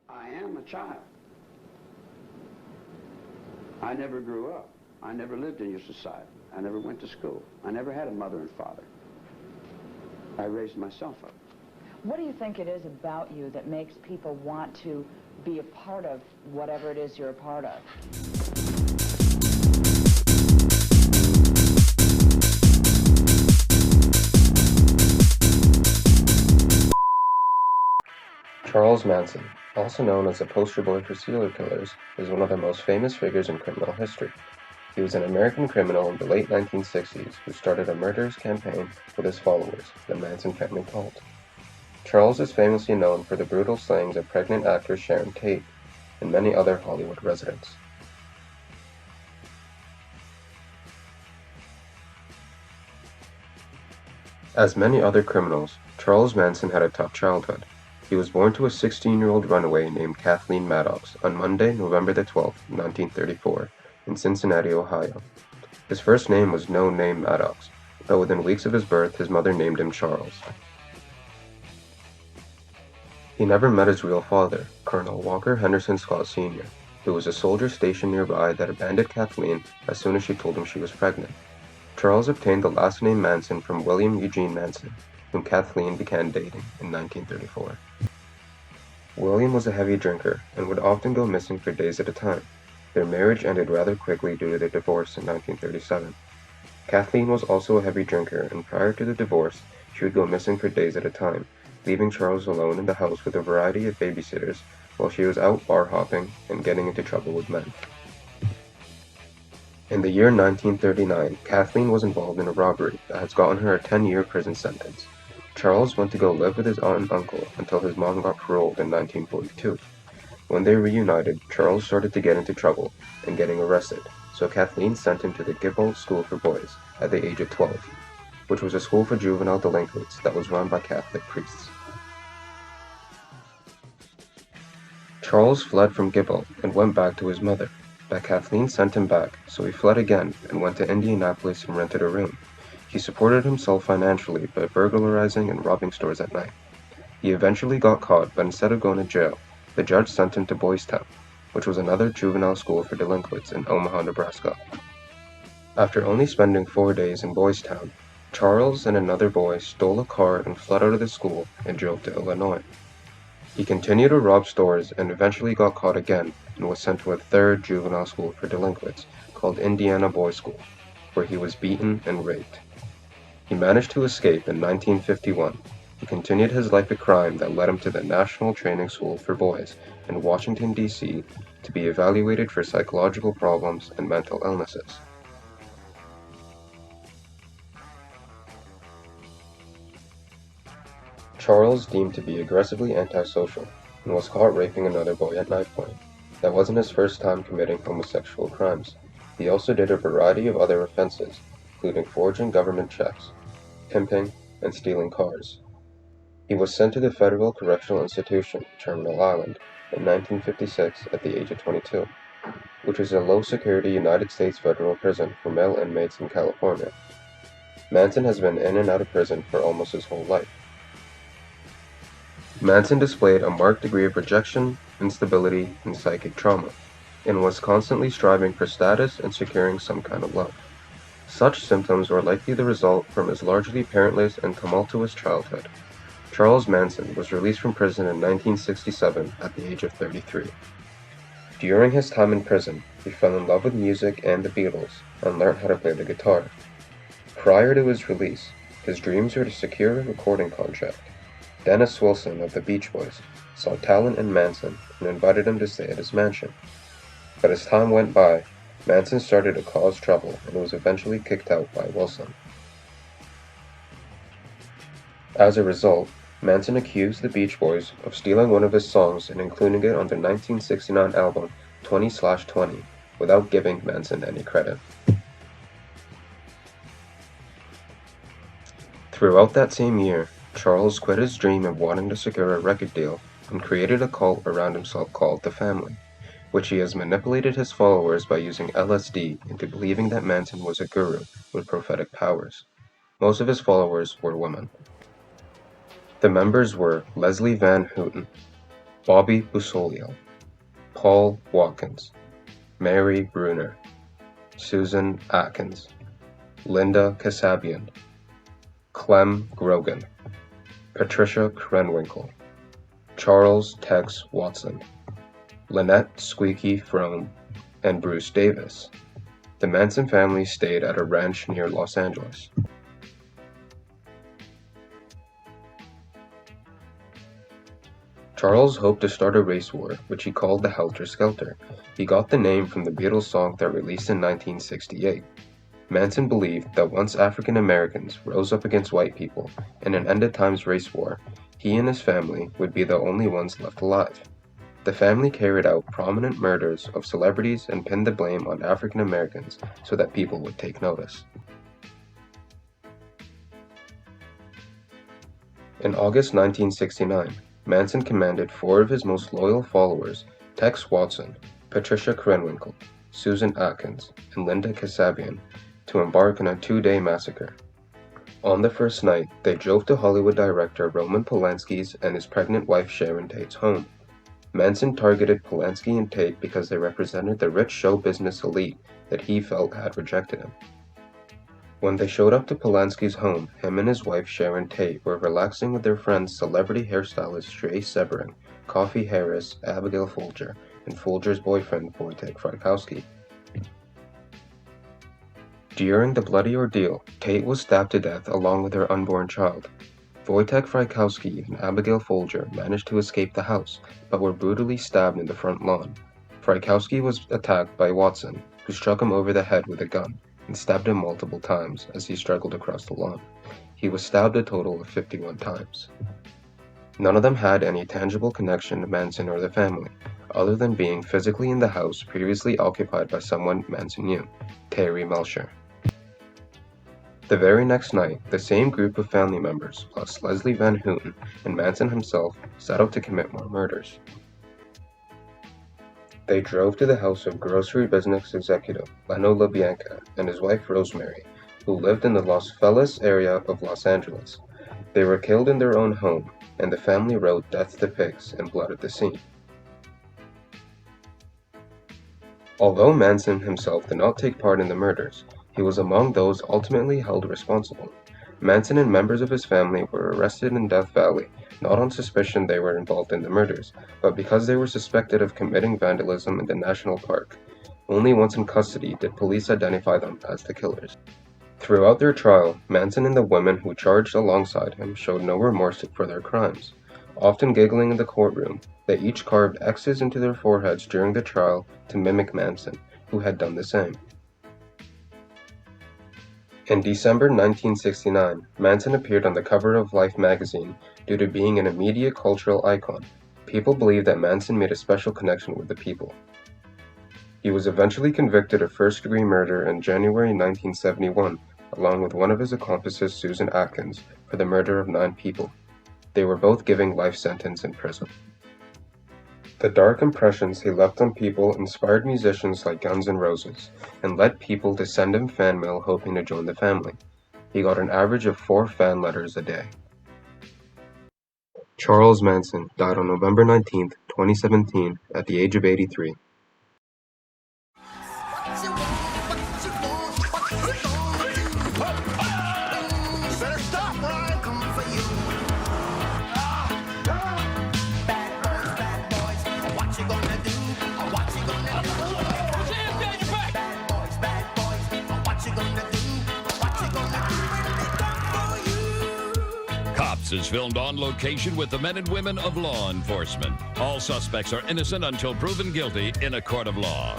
I am a child. I never grew up. I never lived in your society. I never went to school. I never had a mother and father. I raised myself up. What do you think it is about you that makes people want to be a part of whatever it is you're a part of? Charles Manson, also known as the poster boy for serial killers, is one of the most famous figures in criminal history. He was an American criminal in the late 1960s who started a murderous campaign with his followers, the Manson family cult. Charles is famously known for the brutal slayings of pregnant actress Sharon Tate and many other Hollywood residents. As many other criminals, Charles Manson had a tough childhood. He was born to a 16-year-old runaway named Kathleen Maddox on Monday, November the 12th, 1934, in Cincinnati, Ohio. His first name was no-name Maddox, but within weeks of his birth his mother named him Charles. He never met his real father, Colonel Walker Henderson Scott Sr., who was a soldier stationed nearby that abandoned Kathleen as soon as she told him she was pregnant. Charles obtained the last name Manson from William Eugene Manson, whom Kathleen began dating in 1934. William was a heavy drinker and would often go missing for days at a time. Their marriage ended rather quickly due to their divorce in 1937. Kathleen was also a heavy drinker, and prior to the divorce, she would go missing for days at a time, leaving Charles alone in the house with a variety of babysitters while she was out bar hopping and getting into trouble with men. In the year 1939, Kathleen was involved in a robbery that has gotten her a 10-year prison sentence. Charles went to go live with his aunt and uncle until his mom got paroled in 1942. When they reunited, Charles started to get into trouble and getting arrested, so Kathleen sent him to the Gibbold School for Boys at the age of 12, which was a school for juvenile delinquents that was run by Catholic priests. Charles fled from Gibbold and went back to his mother, but Kathleen sent him back, so he fled again and went to Indianapolis and rented a room. He supported himself financially by burglarizing and robbing stores at night. He eventually got caught, but instead of going to jail, the judge sent him to Boys Town, which was another juvenile school for delinquents in Omaha, Nebraska. After only spending 4 days in Boys Town, Charles and another boy stole a car and fled out of the school and drove to Illinois. He continued to rob stores and eventually got caught again and was sent to a third juvenile school for delinquents called Indiana Boys School, where he was beaten and raped. He managed to escape in 1951. He continued his life of crime that led him to the National Training School for Boys in Washington, D.C. to be evaluated for psychological problems and mental illnesses. Charles deemed to be aggressively antisocial and was caught raping another boy at knife point. That wasn't his first time committing homosexual crimes. He also did a variety of other offenses, including forging government checks, pimping, and stealing cars. He was sent to the Federal Correctional Institution, Terminal Island, in 1956 at the age of 22, which is a low-security United States federal prison for male inmates in California. Manson has been in and out of prison for almost his whole life. Manson displayed a marked degree of rejection, instability, and psychic trauma, and was constantly striving for status and securing some kind of love. Such symptoms were likely the result from his largely parentless and tumultuous childhood. Charles Manson was released from prison in 1967 at the age of 33. During his time in prison, he fell in love with music and the Beatles and learned how to play the guitar. Prior to his release, his dreams were to secure a recording contract. Dennis Wilson of the Beach Boys saw talent in Manson and invited him to stay at his mansion. But as time went by, Manson started to cause trouble and was eventually kicked out by Wilson. As a result, Manson accused the Beach Boys of stealing one of his songs and including it on the 1969 album 20/20 without giving Manson any credit. Throughout that same year, Charles quit his dream of wanting to secure a record deal and created a cult around himself called The Family, which he has manipulated his followers by using LSD into believing that Manson was a guru with prophetic powers. Most of his followers were women. The members were Leslie Van Houten, Bobby Busolio, Paul Watkins, Mary Bruner, Susan Atkins, Linda Kasabian, Clem Grogan, Patricia Krenwinkel, Charles Tex Watson, Lynette Squeaky Frome, and Bruce Davis. The Manson family stayed at a ranch near Los Angeles. Charles hoped to start a race war, which he called the Helter Skelter. He got the name from the Beatles song that released in 1968. Manson believed that once African Americans rose up against white people in an end-of-times race war, he and his family would be the only ones left alive. The family carried out prominent murders of celebrities and pinned the blame on African Americans so that people would take notice. In August 1969, Manson commanded 4 of his most loyal followers, Tex Watson, Patricia Krenwinkel, Susan Atkins, and Linda Kasabian, to embark on a 2-day massacre. On the first night, they drove to Hollywood director Roman Polanski's and his pregnant wife Sharon Tate's home. Manson targeted Polanski and Tate because they represented the rich show business elite that he felt had rejected him. When they showed up to Polanski's home, him and his wife Sharon Tate were relaxing with their friends celebrity hairstylist Shay Severin, Coffee Harris, Abigail Folger, and Folger's boyfriend Wojtek Frykowski. During the bloody ordeal, Tate was stabbed to death along with her unborn child. Wojtek Frykowski and Abigail Folger managed to escape the house, but were brutally stabbed in the front lawn. Frykowski was attacked by Watson, who struck him over the head with a gun and stabbed him multiple times as he struggled across the lawn. He was stabbed a total of 51 times. None of them had any tangible connection to Manson or the family, other than being physically in the house previously occupied by someone Manson knew, Terry Melcher. The very next night, the same group of family members, plus Leslie Van Houten and Manson himself, set out to commit more murders. They drove to the house of grocery business executive Leno LaBianca and his wife Rosemary, who lived in the Los Feliz area of Los Angeles. They were killed in their own home, and the family wrote "Death to Pigs" in blood at the scene. Although Manson himself did not take part in the murders, he was among those ultimately held responsible. Manson and members of his family were arrested in Death Valley, not on suspicion they were involved in the murders, but because they were suspected of committing vandalism in the national park. Only once in custody did police identify them as the killers. Throughout their trial, Manson and the women who charged alongside him showed no remorse for their crimes. Often giggling in the courtroom, they each carved X's into their foreheads during the trial to mimic Manson, who had done the same. In December 1969, Manson appeared on the cover of Life magazine due to being an immediate cultural icon. People believe that Manson made a special connection with the people. He was eventually convicted of first-degree murder in January 1971, along with one of his accomplices, Susan Atkins, for the murder of 9 people. They were both giving life sentence in prison. The dark impressions he left on people inspired musicians like Guns N' Roses, and led people to send him fan mail hoping to join the family. He got an average of 4 fan letters a day. Charles Manson died on November 19, 2017, at the age of 83. Cops is filmed on location with the men and women of law enforcement. All suspects are innocent until proven guilty in a court of law.